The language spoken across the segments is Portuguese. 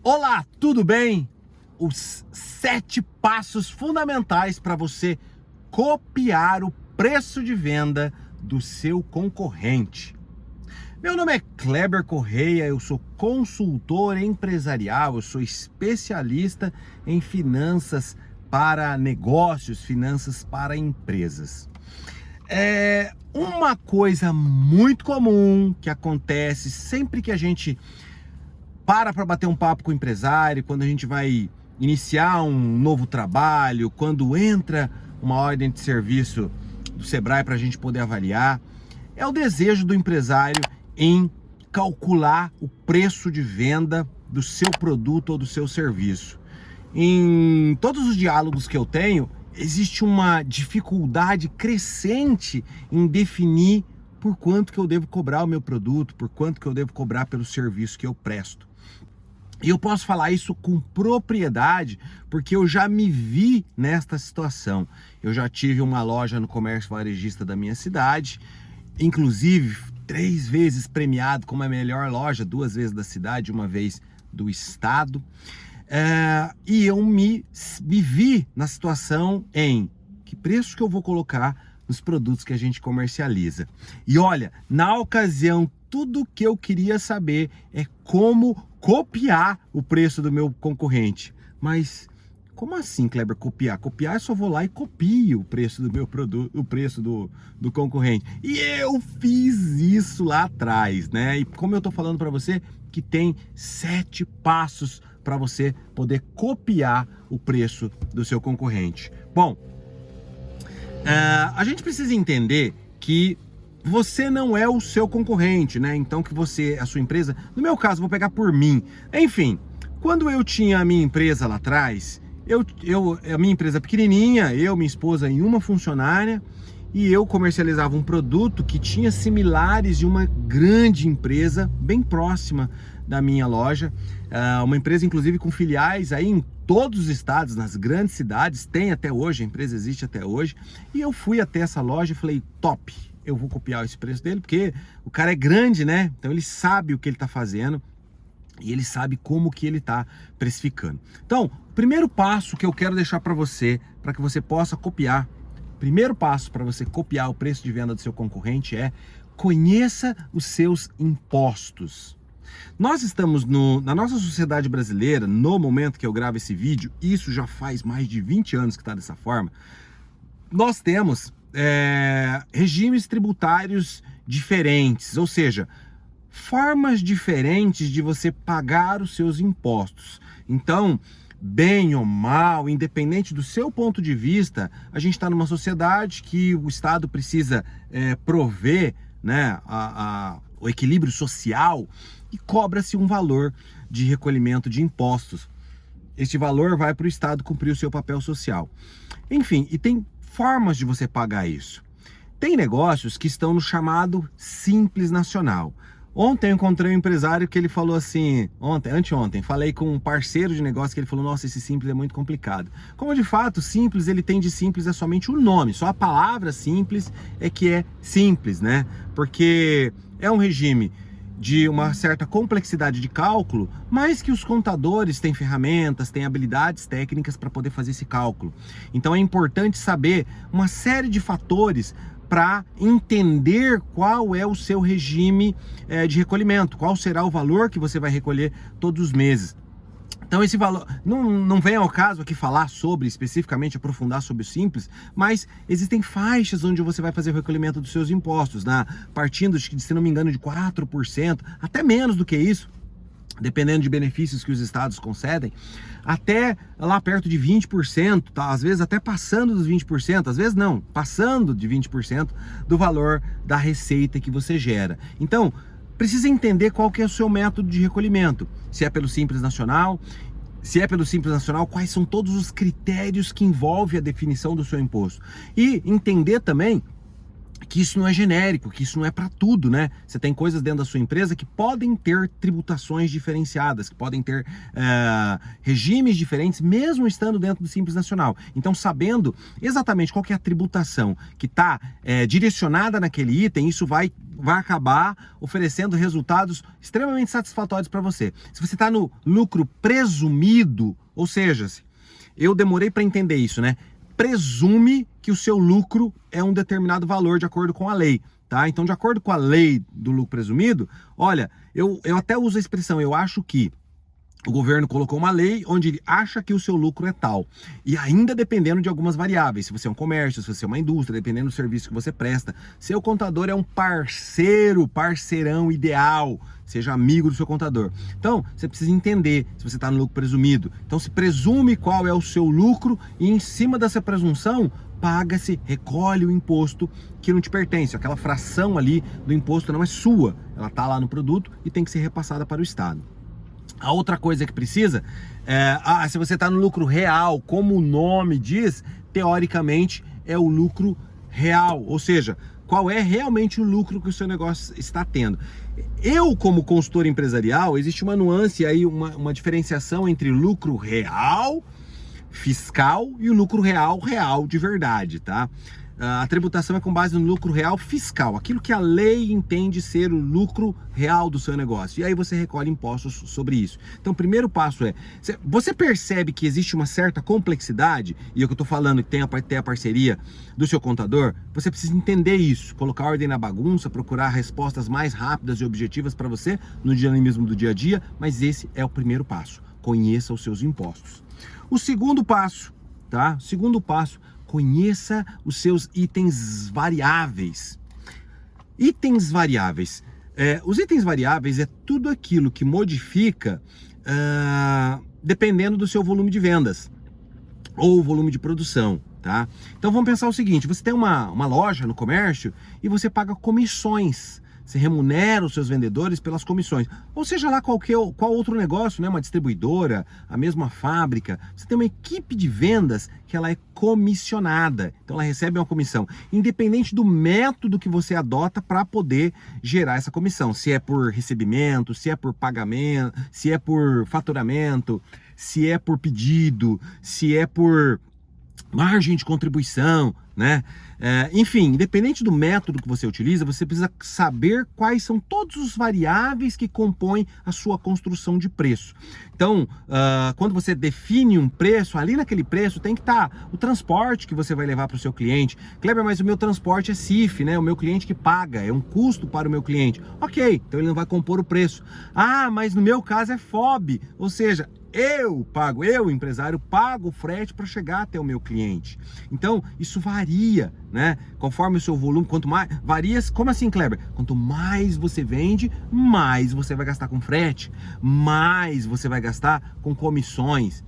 Olá, tudo bem? Os 7 passos fundamentais para você copiar o preço de venda do seu concorrente. Meu nome é Kleber Correia, eu sou consultor empresarial, eu sou especialista em finanças para negócios, finanças para empresas. Uma coisa muito comum que acontece sempre que a gente para bater um papo com o empresário, quando a gente vai iniciar um novo trabalho, quando entra uma ordem de serviço do Sebrae para a gente poder avaliar, é o desejo do empresário em calcular o preço de venda do seu produto ou do seu serviço. Em todos os diálogos que eu tenho, existe uma dificuldade crescente em definir por quanto que eu devo cobrar o meu produto, por quanto que eu devo cobrar pelo serviço que eu presto. E eu posso falar isso com propriedade, porque eu já me vi nesta situação. Eu já tive uma loja no comércio varejista da minha cidade, inclusive 3 vezes premiado como a melhor loja, 2 vezes da cidade, 1 vez do estado. E eu me vi na situação em que preço que eu vou colocar nos produtos que a gente comercializa. E olha, na ocasião, tudo que eu queria saber é como copiar o preço do meu concorrente. Mas como assim, Kleber, copiar? Copiar eu só vou lá e copio o preço do meu produto, o preço do concorrente. E eu fiz isso lá atrás, né? E como eu tô falando para você que tem 7 passos para você poder copiar o preço do seu concorrente. Bom, a gente precisa entender que você não é o seu concorrente, né? Então que você, a sua empresa, no meu caso, vou pegar por mim. Enfim, quando eu tinha a minha empresa lá atrás, a minha empresa pequenininha, minha esposa e uma funcionária, e eu comercializava um produto que tinha similares de uma grande empresa bem próxima da minha loja, uma empresa inclusive com filiais aí em todos os estados, nas grandes cidades, tem até hoje, a empresa existe até hoje, e eu fui até essa loja e falei, top, eu vou copiar esse preço dele, porque o cara é grande, né? Então ele sabe o que ele está fazendo e ele sabe como que ele está precificando. Então, o primeiro passo que eu quero deixar para você, para que você possa copiar, primeiro passo para você copiar o preço de venda do seu concorrente é conheça os seus impostos. Nós estamos na nossa sociedade brasileira, no momento que eu gravo esse vídeo, isso já faz mais de 20 anos que está dessa forma, nós temos regimes tributários diferentes, ou seja, formas diferentes de você pagar os seus impostos. Então, bem ou mal, independente do seu ponto de vista, a gente está numa sociedade que o Estado precisa prover, né, o equilíbrio social e cobra-se um valor de recolhimento de impostos. Este valor vai para o Estado cumprir o seu papel social. Enfim, e tem formas de você pagar isso. Tem negócios que estão no chamado Simples Nacional. Ontem eu encontrei um empresário que ele falou assim, anteontem, falei com um parceiro de negócio que ele falou, nossa, esse simples é muito complicado. Como de fato, simples, ele tem de simples é somente o nome, só a palavra simples é que é simples, né? Porque é um regime de uma certa complexidade de cálculo, mas que os contadores têm ferramentas, têm habilidades técnicas para poder fazer esse cálculo. Então é importante saber uma série de fatores para entender qual é o seu regime de recolhimento, qual será o valor que você vai recolher todos os meses. Então esse valor, não vem ao caso aqui falar sobre, especificamente aprofundar sobre o simples, mas existem faixas onde você vai fazer o recolhimento dos seus impostos, partindo, se não me engano, de 4%, até menos do que isso, dependendo de benefícios que os estados concedem, até lá perto de 20%, tá? Às vezes até passando dos 20%, às vezes não, passando de 20% do valor da receita que você gera. Então, precisa entender qual que é o seu método de recolhimento, se é pelo Simples Nacional, quais são todos os critérios que envolvem a definição do seu imposto. E entender também que isso não é genérico, que isso não é para tudo, né? Você tem coisas dentro da sua empresa que podem ter tributações diferenciadas, que podem ter regimes diferentes, mesmo estando dentro do Simples Nacional. Então, sabendo exatamente qual que é a tributação que está direcionada naquele item, isso vai acabar oferecendo resultados extremamente satisfatórios para você. Se você está no lucro presumido, ou seja, eu demorei para entender isso, né? Presume que o seu lucro é um determinado valor de acordo com a lei, tá? Então, de acordo com a lei do lucro presumido, olha, eu até uso a expressão, eu acho que o governo colocou uma lei onde ele acha que o seu lucro é tal. E ainda dependendo de algumas variáveis, se você é um comércio, se você é uma indústria, dependendo do serviço que você presta. Seu contador é um parceirão ideal, seja amigo do seu contador. Então, você precisa entender se você está no lucro presumido. Então, se presume qual é o seu lucro e em cima dessa presunção, paga-se, recolhe o imposto que não te pertence. Aquela fração ali do imposto não é sua, ela está lá no produto e tem que ser repassada para o Estado. A outra coisa que precisa se você está no lucro real, como o nome diz, teoricamente é o lucro real, ou seja, qual é realmente o lucro que o seu negócio está tendo. Eu, como consultor empresarial, existe uma nuance aí, uma diferenciação entre lucro real, fiscal, e o lucro real de verdade, tá? A tributação é com base no lucro real fiscal, aquilo que a lei entende ser o lucro real do seu negócio. E aí você recolhe impostos sobre isso. Então, o primeiro passo é, você percebe que existe uma certa complexidade, e é o que eu estou falando, que tem a parceria do seu contador, você precisa entender isso, colocar ordem na bagunça, procurar respostas mais rápidas e objetivas para você no dinamismo do dia a dia, mas esse é o primeiro passo, conheça os seus impostos. O segundo passo, tá? Conheça os seus itens variáveis. Itens variáveis. Os itens variáveis é tudo aquilo que modifica dependendo do seu volume de vendas ou volume de produção, tá? Então vamos pensar o seguinte, você tem uma loja no comércio e você paga comissões. Você remunera os seus vendedores pelas comissões. Ou seja lá qual outro negócio, né? Uma distribuidora, a mesma fábrica. Você tem uma equipe de vendas que ela é comissionada. Então ela recebe uma comissão. Independente do método que você adota para poder gerar essa comissão. Se é por recebimento, se é por pagamento, se é por faturamento, se é por pedido, se é por margem de contribuição, né? Enfim, independente do método que você utiliza, você precisa saber quais são todos os variáveis que compõem a sua construção de preço. Então, quando você define um preço, ali naquele preço tem que estar o transporte que você vai levar para o seu cliente. Kleber, mas o meu transporte é CIF, né? O meu cliente que paga, é um custo para o meu cliente. Ok, então ele não vai compor o preço. Ah, mas no meu caso é FOB, ou seja, eu, empresário, pago o frete para chegar até o meu cliente. Então, isso varia, né? Conforme o seu volume, quanto mais... Varia, como assim, Kleber? Quanto mais você vende, mais você vai gastar com frete, mais você vai gastar com comissões.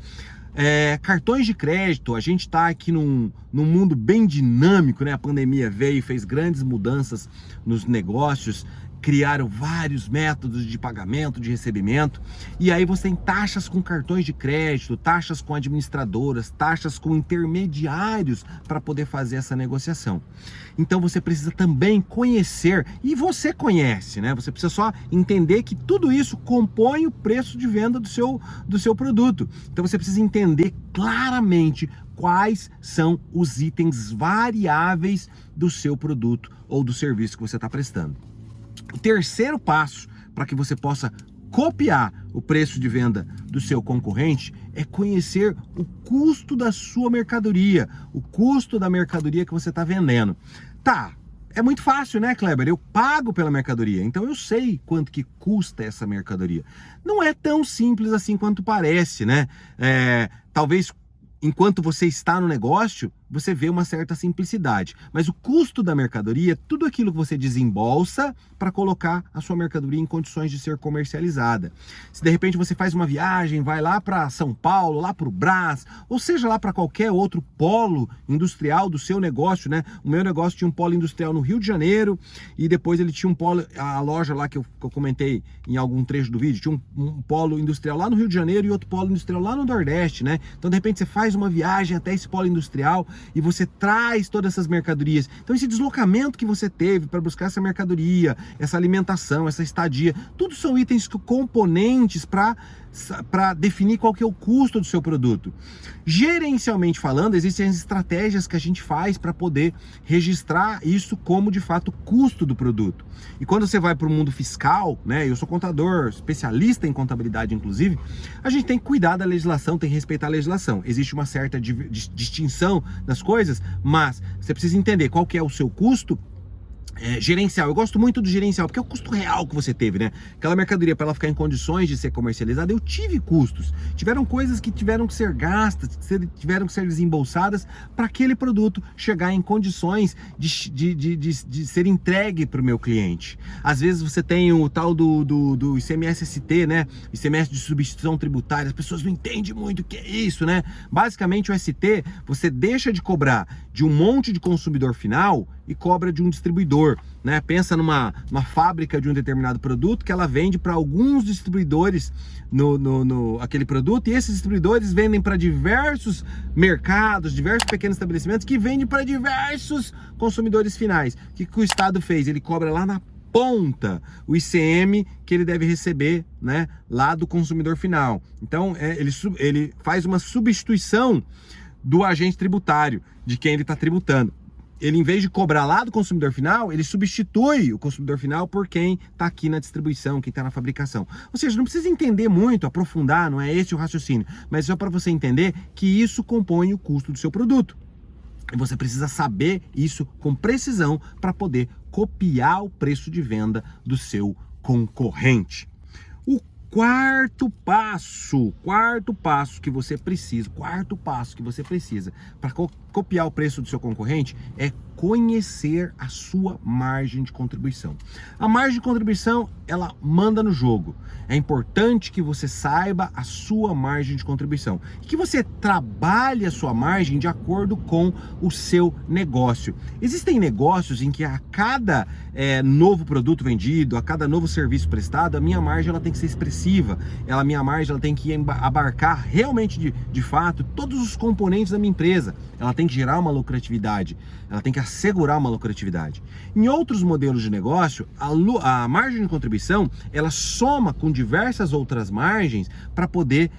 Cartões de crédito, a gente está aqui num mundo bem dinâmico, né? A pandemia veio e fez grandes mudanças nos negócios, criaram vários métodos de pagamento, de recebimento, e aí você tem taxas com cartões de crédito, taxas com administradoras, taxas com intermediários para poder fazer essa negociação. Então você precisa também conhecer, e você conhece, né? Você precisa só entender que tudo isso compõe o preço de venda do seu produto. Então você precisa entender claramente quais são os itens variáveis do seu produto ou do serviço que você está prestando. O terceiro passo para que você possa copiar o preço de venda do seu concorrente é conhecer o custo da sua mercadoria, o custo da mercadoria que você está vendendo. Tá, é muito fácil, né, Kleber? Eu pago pela mercadoria, então eu sei quanto que custa essa mercadoria. Não é tão simples assim quanto parece, né? Talvez enquanto você está no negócio, você vê uma certa simplicidade. Mas o custo da mercadoria é tudo aquilo que você desembolsa para colocar a sua mercadoria em condições de ser comercializada. Se de repente você faz uma viagem, vai lá para São Paulo, lá para o Brás, ou seja lá para qualquer outro polo industrial do seu negócio, né? O meu negócio tinha um polo industrial no Rio de Janeiro e depois ele tinha um polo, a loja lá que eu comentei em algum trecho do vídeo, tinha um polo industrial lá no Rio de Janeiro e outro polo industrial lá no Nordeste, né? Então de repente você faz uma viagem até esse polo industrial, e você traz todas essas mercadorias. Então esse deslocamento que você teve para buscar essa mercadoria, essa alimentação, essa estadia, tudo são itens componentes para definir qual que é o custo do seu produto. Gerencialmente falando, existem as estratégias que a gente faz para poder registrar isso como de fato custo do produto. E quando você vai para o mundo fiscal, né, eu sou contador, especialista em contabilidade inclusive, a gente tem que cuidar da legislação, tem que respeitar a legislação. Existe uma certa distinção das coisas, mas você precisa entender qual que é o seu custo gerencial. Eu gosto muito do gerencial, porque é o custo real que você teve, né? Aquela mercadoria, para ela ficar em condições de ser comercializada, eu tive custos. Tiveram coisas que tiveram que ser gastas, tiveram que ser desembolsadas para aquele produto chegar em condições de ser entregue para o meu cliente. Às vezes você tem o tal do ICMS-ST, né? ICMS de substituição tributária. As pessoas não entendem muito o que é isso, né? Basicamente o ST, você deixa de cobrar de um monte de consumidor final e cobra de um distribuidor, né? Pensa numa fábrica de um determinado produto que ela vende para alguns distribuidores aquele produto, e esses distribuidores vendem para diversos mercados, diversos pequenos estabelecimentos que vendem para diversos consumidores finais. O que o Estado fez? Ele cobra lá na ponta o ICM que ele deve receber, né, lá do consumidor final. Então ele faz uma substituição do agente tributário, de quem ele está tributando. Ele, em vez de cobrar lá do consumidor final, ele substitui o consumidor final por quem está aqui na distribuição, quem está na fabricação. Ou seja, não precisa entender muito, aprofundar, não é esse o raciocínio, mas só para você entender que isso compõe o custo do seu produto. E você precisa saber isso com precisão para poder copiar o preço de venda do seu concorrente. O quarto passo que você precisa para copiar o preço do seu concorrente é conhecer a sua margem de contribuição. A margem de contribuição, ela manda no jogo. É importante que você saiba a sua margem de contribuição e que você trabalhe a sua margem de acordo com o seu negócio. Existem negócios em que a cada novo produto vendido, a cada novo serviço prestado, a minha margem ela tem que ser expressiva. A minha margem ela tem que abarcar realmente de fato todos os componentes da minha empresa. Ela tem que gerar uma lucratividade, ela tem que assegurar uma lucratividade. Em outros modelos de negócio, a margem de contribuição, ela soma com diversas outras margens para poder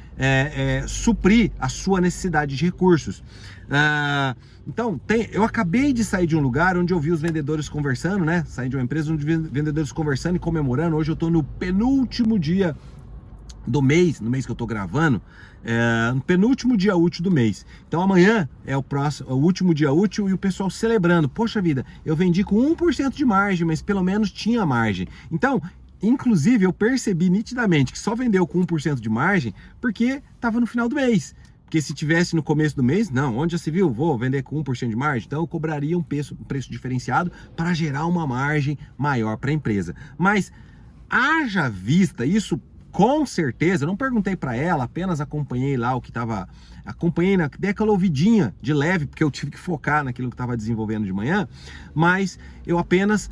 suprir a sua necessidade de recursos. Então, eu acabei de sair de um lugar onde eu vi os vendedores conversando, né? Saí de uma empresa onde vendedores conversando e comemorando. Hoje eu estou no penúltimo dia do mês, no mês que eu tô gravando, no penúltimo dia útil do mês. Então amanhã é o último dia útil e o pessoal celebrando. Poxa vida, eu vendi com 1% de margem, mas pelo menos tinha margem. Então, inclusive, eu percebi nitidamente que só vendeu com 1% de margem porque estava no final do mês. Porque se tivesse no começo do mês, não, onde já se viu, vou vender com 1% de margem, então eu cobraria um preço diferenciado para gerar uma margem maior para a empresa. Mas haja vista isso. Com certeza, eu não perguntei para ela, apenas acompanhei lá o que estava... dei aquela ouvidinha de leve, porque eu tive que focar naquilo que estava desenvolvendo de manhã, mas eu apenas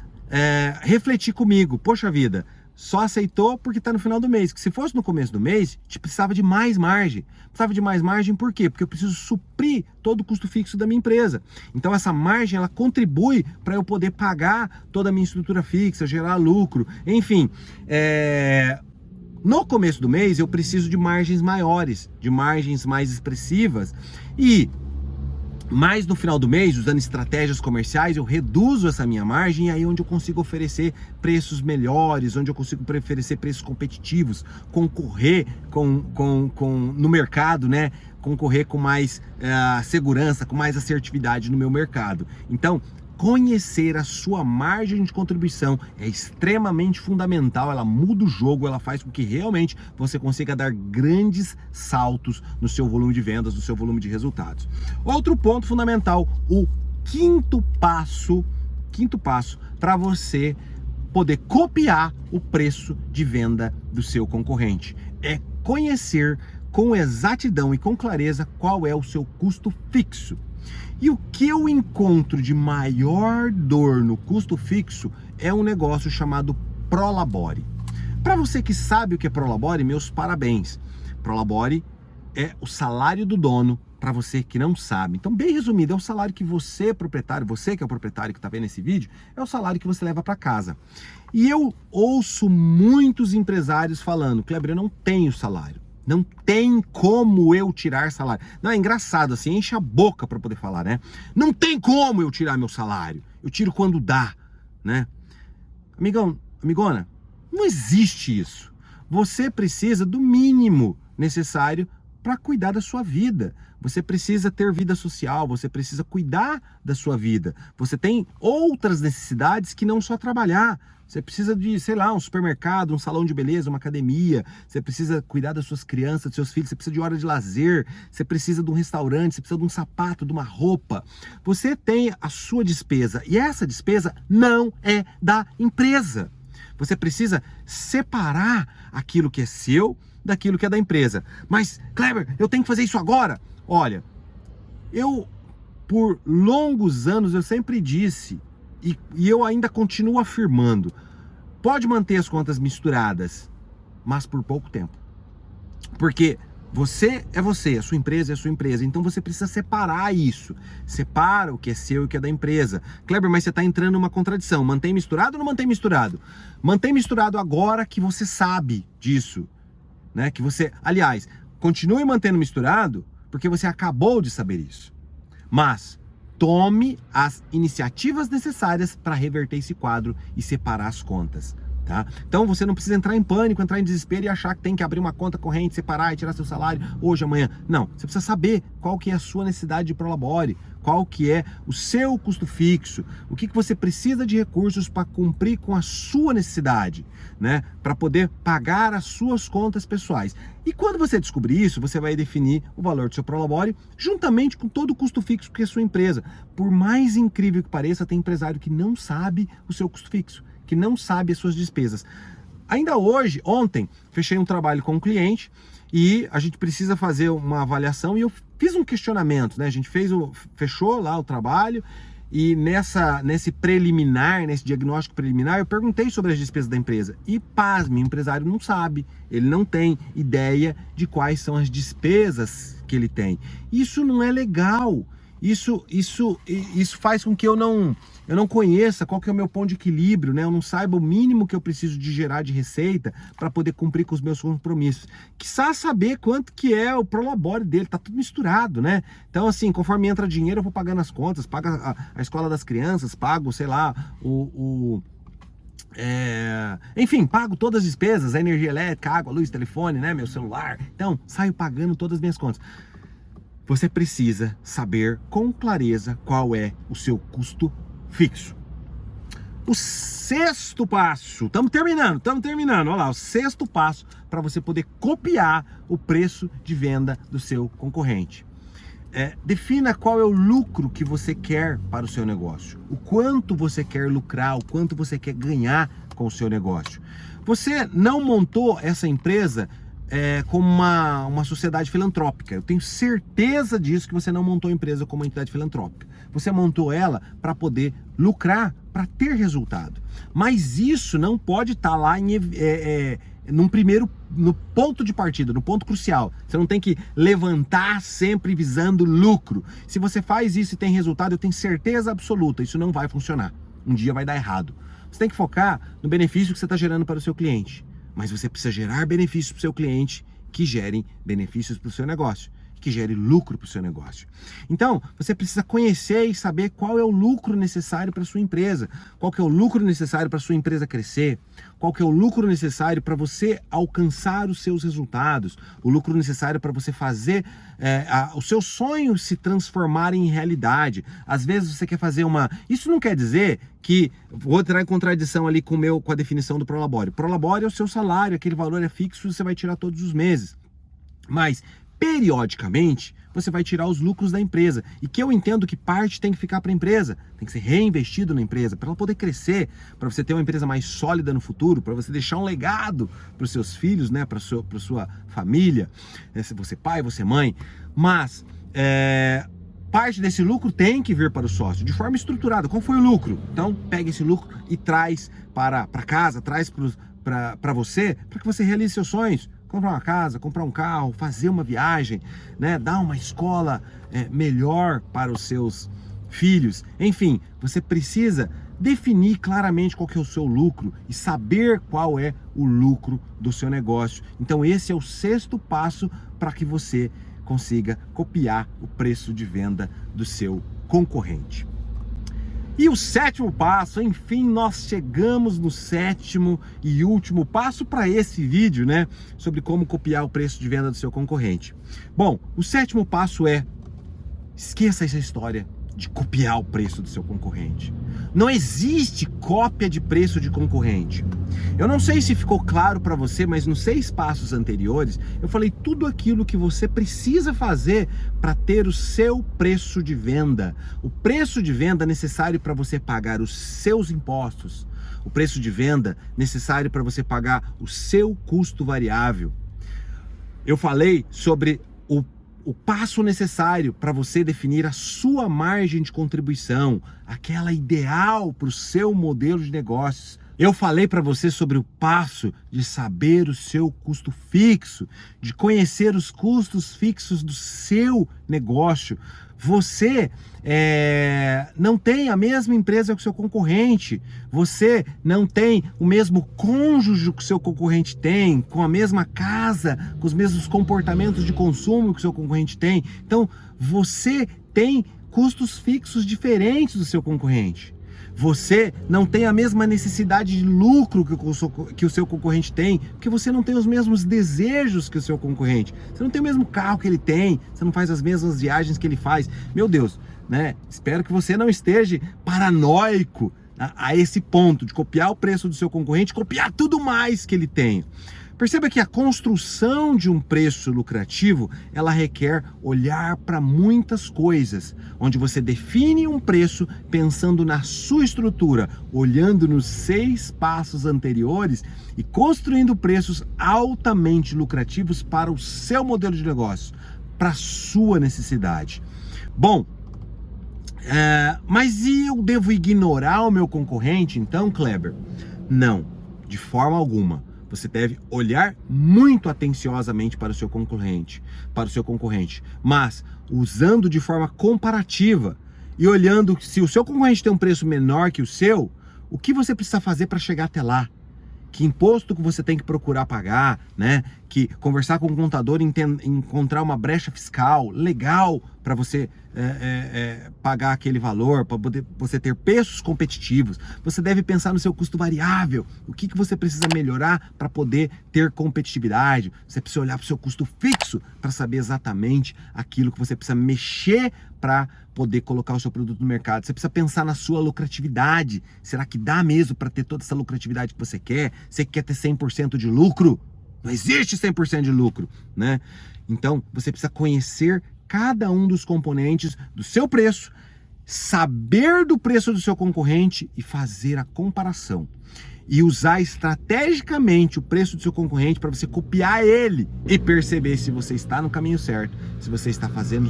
refleti comigo, poxa vida, só aceitou porque está no final do mês, que se fosse no começo do mês, precisava de mais margem. Precisava de mais margem por quê? Porque eu preciso suprir todo o custo fixo da minha empresa. Então essa margem, ela contribui para eu poder pagar toda a minha estrutura fixa, gerar lucro, enfim... No começo do mês eu preciso de margens maiores, de margens mais expressivas, mas no final do mês, usando estratégias comerciais, eu reduzo essa minha margem, e aí onde eu consigo oferecer preços melhores, onde eu consigo oferecer preços competitivos, concorrer no mercado, né? Concorrer com mais segurança, com mais assertividade no meu mercado. Então, conhecer a sua margem de contribuição é extremamente fundamental, ela muda o jogo, ela faz com que realmente você consiga dar grandes saltos no seu volume de vendas, no seu volume de resultados. Outro ponto fundamental, o quinto passo para você poder copiar o preço de venda do seu concorrente, é conhecer com exatidão e com clareza qual é o seu custo fixo. E o que eu encontro de maior dor no custo fixo é um negócio chamado Prolabore. Para você que sabe o que é Prolabore, meus parabéns. Prolabore é o salário do dono, para você que não sabe. Então, bem resumido, é o salário que você, proprietário, você que é o proprietário que está vendo esse vídeo, é o salário que você leva para casa. E eu ouço muitos empresários falando: Kleber, eu não tenho salário. Não tem como eu tirar salário. Não, é engraçado assim, enche a boca para poder falar, né? Não tem como eu tirar meu salário. Eu tiro quando dá, né? Amigão, amigona, não existe isso. Você precisa do mínimo necessário para cuidar da sua vida. Você precisa ter vida social, você precisa cuidar da sua vida. Você tem outras necessidades que não só trabalhar. Você precisa de, sei lá, um supermercado, um salão de beleza, uma academia. Você precisa cuidar das suas crianças, dos seus filhos. Você precisa de hora de lazer. Você precisa de um restaurante. Você precisa de um sapato, de uma roupa. Você tem a sua despesa. E essa despesa não é da empresa. Você precisa separar aquilo que é seu daquilo que é da empresa. Mas, Kleber, eu tenho que fazer isso agora? Olha, por longos anos, eu sempre disse, e eu ainda continuo afirmando, pode manter as contas misturadas, mas por pouco tempo. Porque você é você, a sua empresa é a sua empresa, então você precisa separar isso. Separa o que é seu e o que é da empresa. Kleber, mas você está entrando numa contradição. Mantém misturado ou não mantém misturado? Mantém misturado agora que você sabe disso, né? Que você, aliás, continue mantendo misturado porque você acabou de saber isso. Mas tome as iniciativas necessárias para reverter esse quadro e separar as contas. Tá? Então você não precisa entrar em pânico, entrar em desespero e achar que tem que abrir uma conta corrente, separar e tirar seu salário hoje, amanhã. Não, você precisa saber qual que é a sua necessidade de prolabore, qual que é o seu custo fixo, o que você precisa de recursos para cumprir com a sua necessidade, né? Para poder pagar as suas contas pessoais. E quando você descobrir isso, você vai definir o valor do seu prolabore juntamente com todo o custo fixo que é a sua empresa. Por mais incrível que pareça, tem empresário que não sabe o seu custo fixo, que não sabe as suas despesas. Ainda hoje, ontem, fechei um trabalho com um cliente e a gente precisa fazer uma avaliação e eu fiz um questionamento, né? A gente fechou lá o trabalho e nesse preliminar, nesse diagnóstico preliminar, eu perguntei sobre as despesas da empresa. E pasme, o empresário não sabe, ele não tem ideia de quais são as despesas que ele tem. Isso não é legal. Isso faz com que eu não conheça qual que é o meu ponto de equilíbrio, né? Eu não saiba o mínimo que eu preciso de gerar de receita para poder cumprir com os meus compromissos. Quiçá saber quanto que é o prolabore dele, tá tudo misturado, né? Então, assim, conforme entra dinheiro, eu vou pagando as contas, pago a escola das crianças, pago, sei lá, enfim, pago todas as despesas, a energia elétrica, água, luz, telefone, né? Meu celular. Então, saio pagando todas as minhas contas. Você precisa saber com clareza qual é o seu custo fixo. O sexto passo, estamos terminando, olha lá, o sexto passo para você poder copiar o preço de venda do seu concorrente. Defina qual é o lucro que você quer para o seu negócio, o quanto você quer lucrar, o quanto você quer ganhar com o seu negócio. Você não montou essa empresa como uma sociedade filantrópica. Eu tenho certeza disso, que você não montou a empresa como uma entidade filantrópica. Você montou ela para poder lucrar, para ter resultado. Mas isso não pode estar lá no ponto de partida, no ponto crucial. Você não tem que levantar sempre visando lucro. Se você faz isso e tem resultado, eu tenho certeza absoluta, isso não vai funcionar. Um dia vai dar errado. Você tem que focar no benefício que você está gerando para o seu cliente. Mas você precisa gerar benefícios para o seu cliente que gerem benefícios para o seu negócio, que gere lucro para o seu negócio. Então, você precisa conhecer e saber qual é o lucro necessário para a sua empresa, qual que é o lucro necessário para a sua empresa crescer, qual que é o lucro necessário para você alcançar os seus resultados, o lucro necessário para você fazer os seus sonhos se transformarem em realidade. Às vezes você quer fazer Isso não quer dizer que... Vou entrar em contradição ali com a definição do prolabore. Prolabore é o seu salário, aquele valor é fixo, você vai tirar todos os meses. Mas periodicamente você vai tirar os lucros da empresa, e que eu entendo que parte tem que ficar para a empresa, tem que ser reinvestido na empresa para ela poder crescer, para você ter uma empresa mais sólida no futuro, para você deixar um legado para os seus filhos, né, para sua família, se você é pai, você é mãe. Mas parte desse lucro tem que vir para o sócio, de forma estruturada. Qual foi o lucro? Então pega esse lucro e traz para casa, traz para você, para que você realize seus sonhos. comprar uma casa, comprar um carro, fazer uma viagem, né? Dar uma escola melhor para os seus filhos. Enfim, você precisa definir claramente qual que é o seu lucro e saber qual é o lucro do seu negócio. Então esse é o 6º passo para que você consiga copiar o preço de venda do seu concorrente. E o 7º passo, enfim, nós chegamos no 7º e último passo para esse vídeo, né? Sobre como copiar o preço de venda do seu concorrente. Bom, o 7º passo é: esqueça essa história de copiar o preço do seu concorrente. Não existe cópia de preço de concorrente. Eu não sei se ficou claro para você, mas nos 6 passos anteriores eu falei tudo aquilo que você precisa fazer para ter o seu preço de venda. O preço de venda necessário para você pagar os seus impostos. O preço de venda necessário para você pagar o seu custo variável. Eu falei sobre o passo necessário para você definir a sua margem de contribuição, aquela ideal para o seu modelo de negócios. Eu falei para você sobre o passo de saber o seu custo fixo, de conhecer os custos fixos do seu negócio. Você não tem a mesma empresa que o seu concorrente, você não tem o mesmo cônjuge que o seu concorrente tem, com a mesma casa, com os mesmos comportamentos de consumo que o seu concorrente tem. Então, você tem custos fixos diferentes do seu concorrente. Você não tem a mesma necessidade de lucro que o seu concorrente tem, porque você não tem os mesmos desejos que o seu concorrente. Você não tem o mesmo carro que ele tem, você não faz as mesmas viagens que ele faz. Meu Deus, né? Espero que você não esteja paranoico a esse ponto de copiar o preço do seu concorrente, copiar tudo mais que ele tem. Perceba que a construção de um preço lucrativo, ela requer olhar para muitas coisas, onde você define um preço pensando na sua estrutura, olhando nos 6 passos anteriores e construindo preços altamente lucrativos para o seu modelo de negócio, para a sua necessidade. Bom, mas e eu devo ignorar o meu concorrente então, Kleber? Não, de forma alguma. Você deve olhar muito atenciosamente para o seu concorrente, mas usando de forma comparativa e olhando se o seu concorrente tem um preço menor que o seu, o que você precisa fazer para chegar até lá? Que imposto que você tem que procurar pagar, né? Que conversar com o contador e encontrar uma brecha fiscal legal para você pagar aquele valor, para poder você ter preços competitivos. Você deve pensar no seu custo variável, o que você precisa melhorar para poder ter competitividade. Você precisa olhar para o seu custo fixo para saber exatamente aquilo que você precisa mexer para poder colocar o seu produto no mercado. Você precisa pensar na sua lucratividade. Será que dá mesmo para ter toda essa lucratividade que você quer? Você quer ter 100% de lucro? Não existe 100% de lucro, né? Então, você precisa conhecer cada um dos componentes do seu preço, saber do preço do seu concorrente e fazer a comparação. E usar estrategicamente o preço do seu concorrente para você copiar ele e perceber se você está no caminho certo, se você está fazendo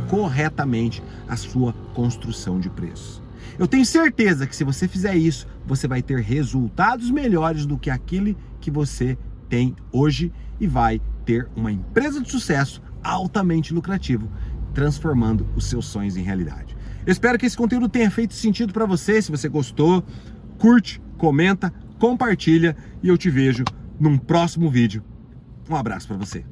corretamente a sua construção de preço. Eu tenho certeza que se você fizer isso, você vai ter resultados melhores do que aquele que você tem hoje e vai ter uma empresa de sucesso altamente lucrativo, transformando os seus sonhos em realidade. Eu espero que esse conteúdo tenha feito sentido para você. Se você gostou, curte, comenta, compartilha e eu te vejo num próximo vídeo. Um abraço para você.